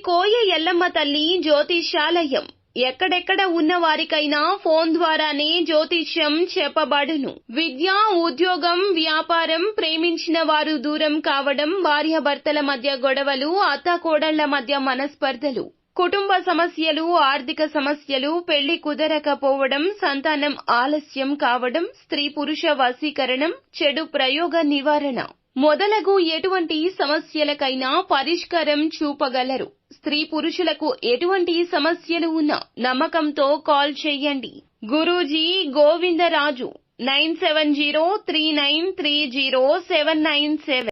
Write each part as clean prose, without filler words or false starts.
కోయ ఎల్లమ్మ తల్లి జ్యోతిష్యాలయం ఎక్కడెక్కడ ఉన్న వారికైనా ఫోన్ ద్వారానే జ్యోతిష్యం చెప్పబడును. విద్య, ఉద్యోగం, వ్యాపారం, ప్రేమించిన వారు దూరం కావడం, భార్యాభర్తల మధ్య గొడవలు, అత్తాకోడళ్ల మధ్య మనస్పర్ధలు, కుటుంబ సమస్యలు, ఆర్థిక సమస్యలు, పెళ్లి కుదరకపోవడం, సంతానం ఆలస్యం కావడం, స్త్రీ పురుష వశీకరణం, చెడు ప్రయోగ నివారణ మొదలగు ఎటువంటి సమస్యలకైనా పరిష్కారం చూపగలరు. స్త్రీ పురుషులకు ఎటువంటి సమస్యలు ఉన్నా నమ్మకంతో కాల్ చేయండి. గురూజీ గోవిందరాజు 9703930797.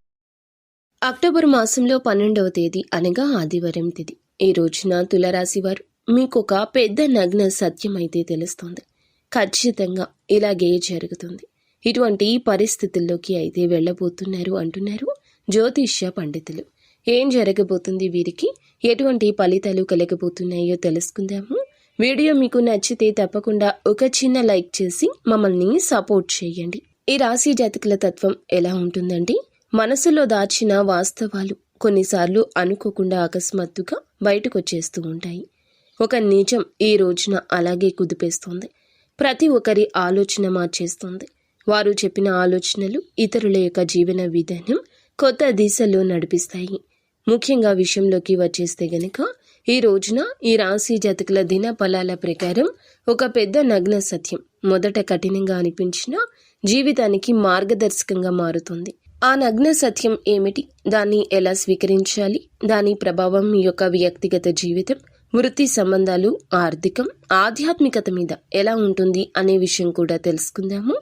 అక్టోబర్ మాసంలో 12వ తేదీ అనగా ఆదివారం తిథి. ఈ రోజున తులారాశి వారు మీకొక పెద్ద నగ్న సత్యం అయితే తెలుస్తోంది. ఖచ్చితంగా ఇలాగే జరుగుతుంది. ఇటువంటి పరిస్థితుల్లోకి అయితే వెళ్ళబోతున్నారు అంటున్నారు జ్యోతిష్య పండితులు. ఏం జరగబోతుంది, వీరికి ఎటువంటి ఫలితాలు కలగబోతున్నాయో తెలుసుకుందాము. వీడియో మీకు నచ్చితే తప్పకుండా ఒక చిన్న లైక్ చేసి మమ్మల్ని సపోర్ట్ చేయండి. ఈ రాశి జాతకుల తత్వం ఎలా ఉంటుందంటే, మనసులో దాచిన వాస్తవాలు కొన్నిసార్లు అనుకోకుండా అకస్మాత్తుగా బయటకు వచ్చేస్తూ ఉంటాయి. ఒక నిజం ఈ రోజున అలాగే కుదిపేస్తోంది. ప్రతి ఒక్కరి ఆలోచన మార్చేస్తోంది. వారు చెప్పిన ఆలోచనలు ఇతరుల యొక్క జీవన విధానం కొత్త దిశలో నడిపిస్తాయి. ముఖ్యంగా విషయంలోకి వచ్చేస్తే గనక ఈ రోజున ఈ రాశి జాతకుల దిన ఫలాల ప్రకారం ఒక పెద్ద నగ్న సత్యం మొదట కఠినంగా అనిపించినా జీవితానికి మార్గదర్శకంగా మారుతుంది. ఆ నగ్న సత్యం ఏమిటి, దాన్ని ఎలా స్వీకరించాలి, దాని ప్రభావం మీ యొక్క వ్యక్తిగత జీవితం, వృత్తి సంబంధాలు, ఆర్థికం, ఆధ్యాత్మికత మీద ఎలా ఉంటుంది అనే విషయం కూడా తెలుసుకుందాము.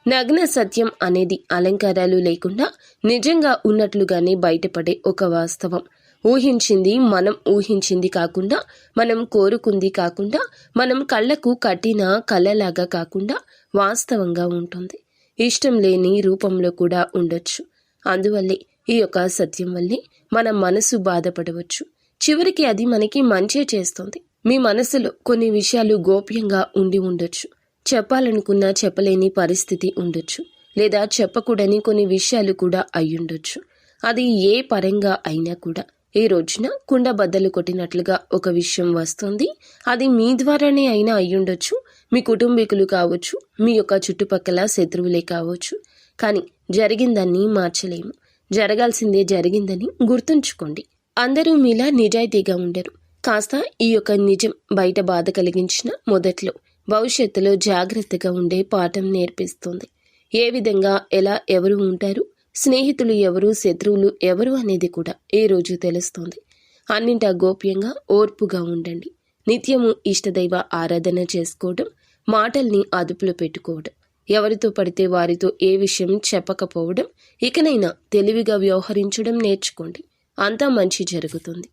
నగ్న సత్యం అనేది అలంకారాలు లేకుండా నిజంగా ఉన్నట్లుగానే బయటపడే ఒక వాస్తవం. ఊహించింది మనం ఊహించింది కాకుండా, మనం కోరుకుంది కాకుండా, మనం కళ్ళకు కట్టిన కళ్ళలాగా కాకుండా వాస్తవంగా ఉంటుంది. ఇష్టం లేని రూపంలో కూడా ఉండొచ్చు. అందువల్లే ఈ యొక్క సత్యం వల్లే మన మనసు బాధపడవచ్చు. చివరికి అది మనకి మంచే చేస్తుంది. మీ మనసులో కొన్ని విషయాలు గోప్యంగా ఉండి ఉండొచ్చు. చెప్పాలనుకున్నా చెప్పలేని పరిస్థితి ఉండొచ్చు. లేదా చెప్పకూడని కొన్ని విషయాలు కూడా అయ్యుండొచ్చు. అది ఏ పరంగా అయినా కూడా ఈ రోజున కుండ బద్దలు కొట్టినట్లుగా ఒక విషయం వస్తుంది. అది మీ ద్వారానే అయినా అయ్యుండొచ్చు, మీ కుటుంబీకులు కావచ్చు, మీ యొక్క చుట్టుపక్కల శత్రువులే కావచ్చు. కానీ జరిగిందాన్ని మార్చలేము. జరగాల్సిందే జరిగిందని గుర్తుంచుకోండి. అందరూ మీలా నిజాయితీగా ఉండరు. కాస్త ఈ యొక్క నిజం బయట బాధ కలిగించిన మొదట్లో భవిష్యత్తులో జాగ్రత్తగా ఉండే పాఠం నేర్పిస్తుంది. ఏ విధంగా ఎలా ఎవరు ఉంటారు, స్నేహితులు ఎవరు, శత్రువులు ఎవరు అనేది కూడా ఈ రోజు తెలుస్తోంది. అన్నింటా గోప్యంగా ఓర్పుగా ఉండండి. నిత్యము ఇష్టదైవ ఆరాధన చేసుకోవడం, మాటల్ని అదుపులో పెట్టుకోవడం, ఎవరితో పడితే వారితో ఏ విషయం చెప్పకపోవడం, ఇకనైనా తెలివిగా వ్యవహరించడం నేర్చుకోండి. అంతా మంచి జరుగుతుంది.